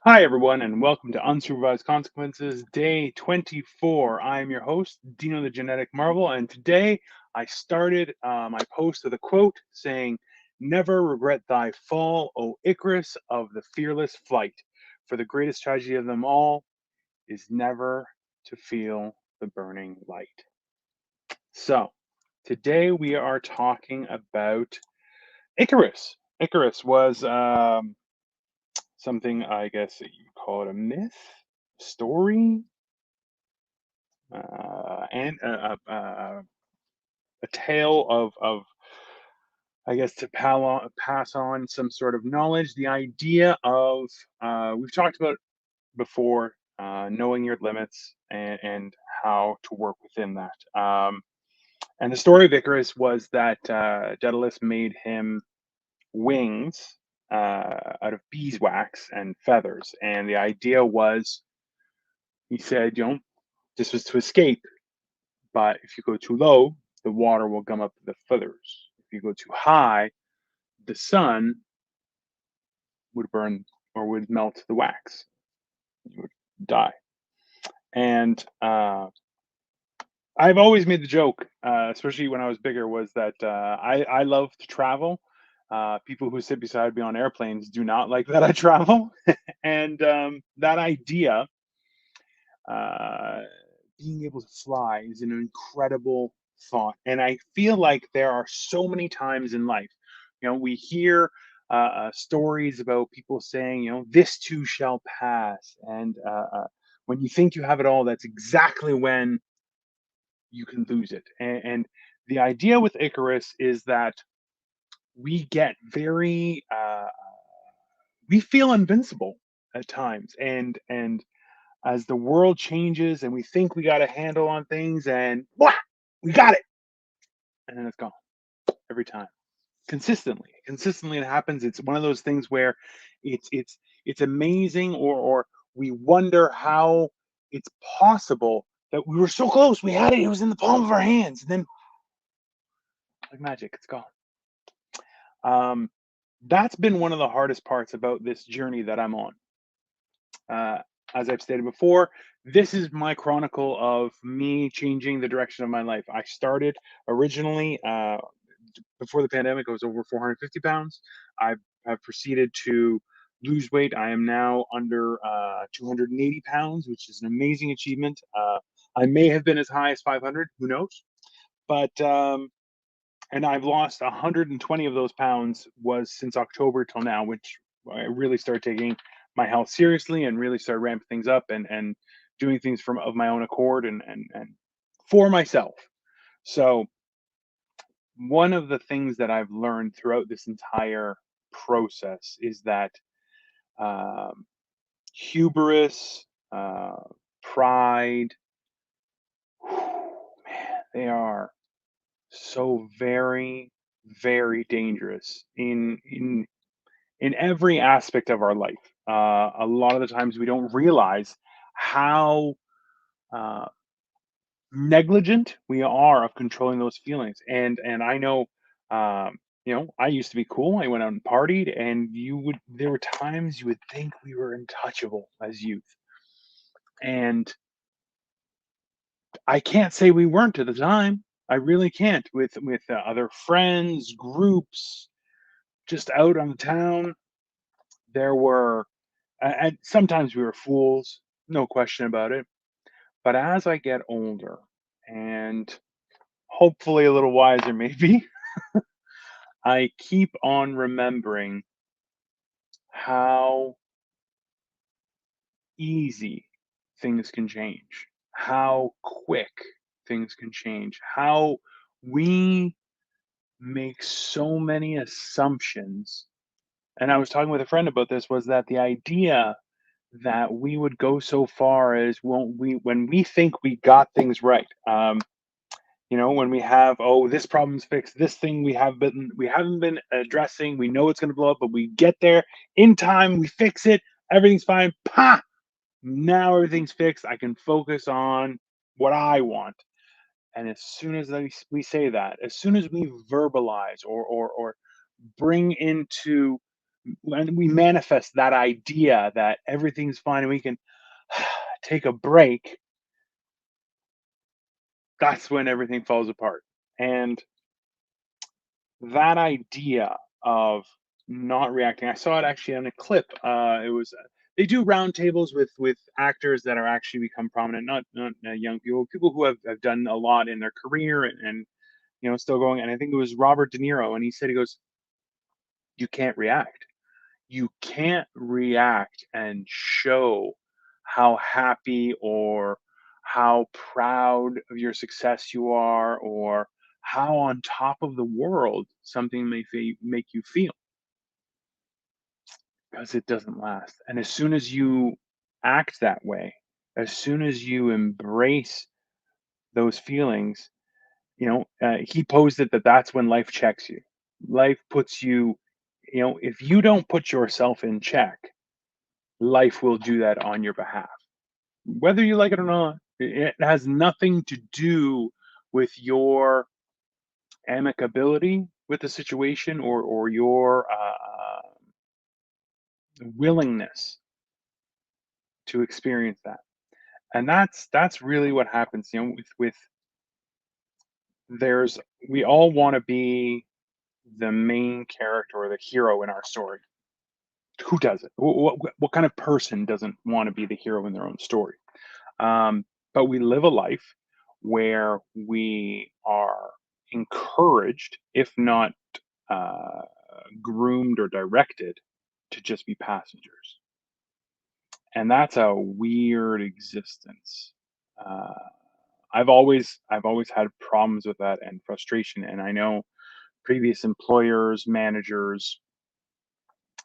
Hi, everyone, and welcome to Unsupervised Consequences, day 24. I am your host, Dino the Genetic Marvel, and today I started my post with a quote saying, "Never regret thy fall, O Icarus of the fearless flight, for the greatest tragedy of them all is never to feel the burning light." So, today we are talking about Icarus. Icarus was something, I guess you call it a myth, story, and a tale of I guess to pass on some sort of knowledge. The idea of we've talked about before, knowing your limits and how to work within that. And the story of Icarus was that Daedalus made him wings out of beeswax and feathers, and the idea was he said, this was to escape. But if you go too low, the water will gum up the feathers. If you go too high, the sun would burn or would melt the wax. You would die. And I've always made the joke, especially when I was bigger, was that I love to travel. People who sit beside me on airplanes do not like that I travel. And that idea, uh, being able to fly, is an incredible thought. And I feel like there are so many times in life, we hear stories about people saying, this too shall pass. And when you think you have it all, that's exactly when you can lose it. And the idea with Icarus is that we get we feel invincible at times. And as the world changes and we think we got a handle on things and blah, we got it. And then it's gone every time. Consistently it happens. It's one of those things where it's amazing, or we wonder how it's possible that we were so close. We had it. It was in the palm of our hands. And then like magic, it's gone. Um, that's been one of the hardest parts about this journey that I'm on. Uh, as I've stated before, this is my chronicle of me changing the direction of my life. I started originally before the pandemic. I was over 450 pounds. Have proceeded to lose weight. I am now under 280 pounds, which is an amazing achievement. I may have been as high as 500. Who knows? But and I've lost 120 of those pounds was since October till now, which I really started taking my health seriously and really started ramping things up and doing things from of my own accord and for myself. So one of the things that I've learned throughout this entire process is that um, hubris, pride, man, they are so very, very dangerous in every aspect of our life. A lot of the times we don't realize how uh, negligent we are of controlling those feelings. And I know, I used to be cool. I went out and partied, and there were times you would think we were untouchable as youth, and I can't say we weren't at the time. I really can't. With other friends, groups, just out on the town, there were, and sometimes we were fools, no question about it. But as I get older and hopefully a little wiser, maybe, I keep on remembering how easy things can change, how quick things can change, how we make so many assumptions. And I was talking with a friend about this, was that the idea that we would go so far as when we think we got things right. When we have, oh, this problem's fixed, this thing we haven't been addressing, we know it's going to blow up, but we get there in time, we fix it, everything's fine. Pa! Now everything's fixed. I can focus on what I want. And as soon as we say that, as soon as we verbalize or bring into when we manifest that idea that everything's fine and we can take a break, that's when everything falls apart. And that idea of not reacting, I saw it actually on a clip. It was they do roundtables with actors that are actually become prominent, not young people, people who have done a lot in their career and still going. And I think it was Robert De Niro, and he said, he goes, "You can't react. You can't react and show how happy or how proud of your success you are or how on top of the world something make you feel, because it doesn't last. And as soon as you act that way, as soon as you embrace those feelings, he posed it that that's when life checks you. Life puts you, if you don't put yourself in check, life will do that on your behalf, whether you like it or not. It has nothing to do with your amicability with the situation or your willingness to experience that. And that's really what happens. With there's we all want to be the main character or the hero in our story. Who doesn't? What kind of person doesn't want to be the hero in their own story? But we live a life where we are encouraged, if not uh, groomed or directed, to just be passengers, and that's a weird existence. Uh, I've always had problems with that and frustration, and I know previous employers, managers,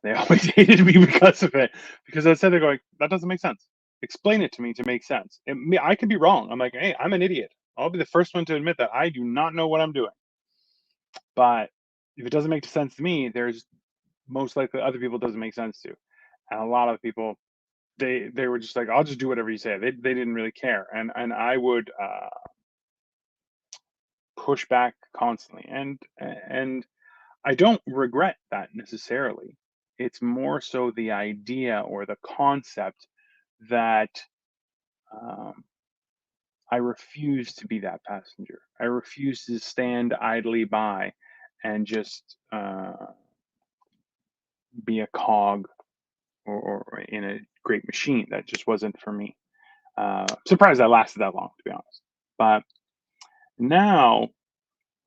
they always hated me because of it. Because I said they're going, that doesn't make sense. Explain it to me to make sense. I could be wrong. I'm like, hey, I'm an idiot. I'll be the first one to admit that I do not know what I'm doing. But if it doesn't make sense to me, there's most likely other people it doesn't make sense to. And a lot of people, they were just like, I'll just do whatever you say. They didn't really care, and I would push back constantly, and I don't regret that necessarily. It's more so the idea or the concept that um, I refuse to be that passenger. I refuse to stand idly by and just be a cog or in a great machine. That just wasn't for me. Surprised I lasted that long, to be honest. But now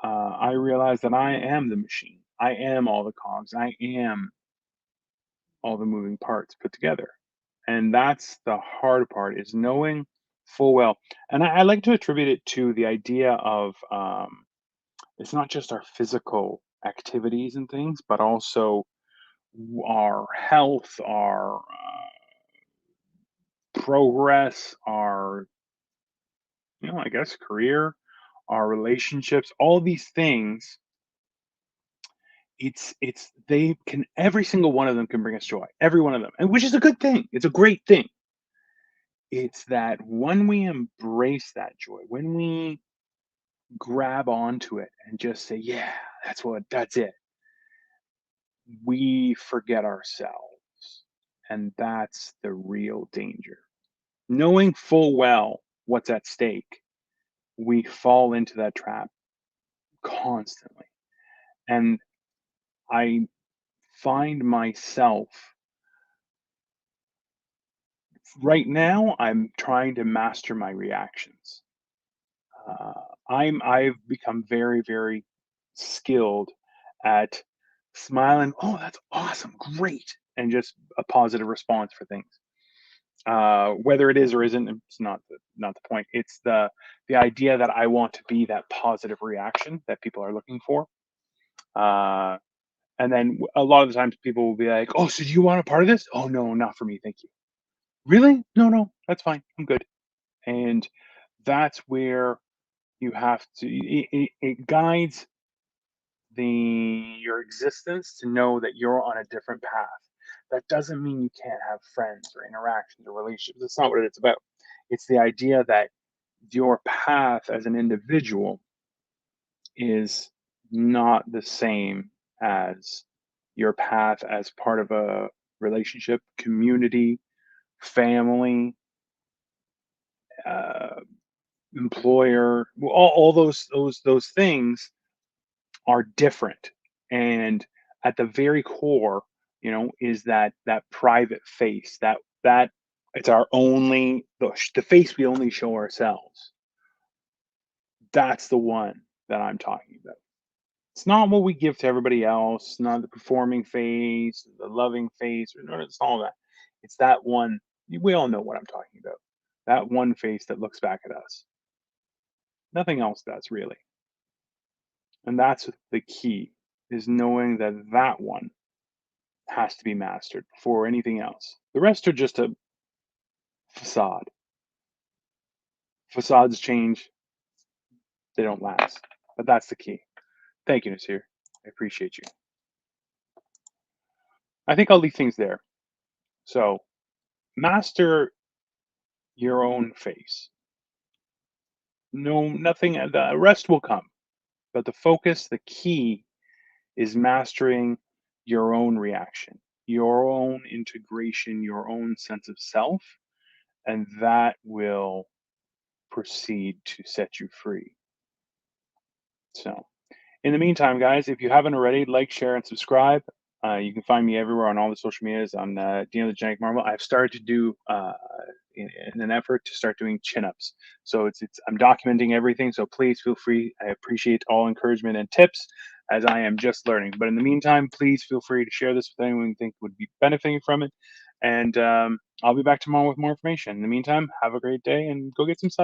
I realize that I am the machine. I am all the cogs. I am all the moving parts put together. And that's the hard part, is knowing full well. And I like to attribute it to the idea of it's not just our physical activities and things, but also our health, our progress, our, I guess, career, our relationships, all these things. It's they can, every single one of them can bring us joy, every one of them, and which is a good thing. It's a great thing. It's that when we embrace that joy, when we grab onto it and just say, yeah, that's it, we forget ourselves. And that's the real danger. Knowing full well what's at stake, we fall into that trap constantly. And I find myself right now, I'm trying to master my reactions. Uh, I've become very, very skilled at smiling. Oh, that's awesome, great, and just a positive response for things. Whether it is or isn't, it's not the point. It's the idea that I want to be that positive reaction that people are looking for. Uh, and then a lot of the times people will be like, "Oh, so do you want a part of this?" "Oh no, not for me, thank you." "Really? No, no, that's fine. I'm good." And that's where you have to. It guides your existence to know that you're on a different path. That doesn't mean you can't have friends or interactions or relationships. That's not what it's about. It's the idea that your path as an individual is not the same as your path as part of a relationship, community, family, uh, employer, all those things are different. And at the very core, is that private face, that it's our only the face we only show ourselves. That's the one that I'm talking about. It's not what we give to everybody else, not the performing face, the loving face, or no, it's all that. It's that one. We all know what I'm talking about. That one face that looks back at us. Nothing else does really. And that's the key, is knowing that that one has to be mastered before anything else. The rest are just a facade. Facades change, they don't last. But that's the key. Thank you, Nasir. I appreciate you. I think I'll leave things there. So, master your own face. No, nothing, the rest will come. But the focus, the key is mastering your own reaction, your own integration, your own sense of self, and that will proceed to set you free. So, in the meantime, guys, if you haven't already, like, share, and subscribe. You can find me everywhere on all the social medias on Dino the Genetic Marvel. I've started to do in an effort to start doing chin-ups. So it's I'm documenting everything. So please feel free. I appreciate all encouragement and tips as I am just learning. But in the meantime, please feel free to share this with anyone you think would be benefiting from it. And I'll be back tomorrow with more information. In the meantime, have a great day and go get some sun.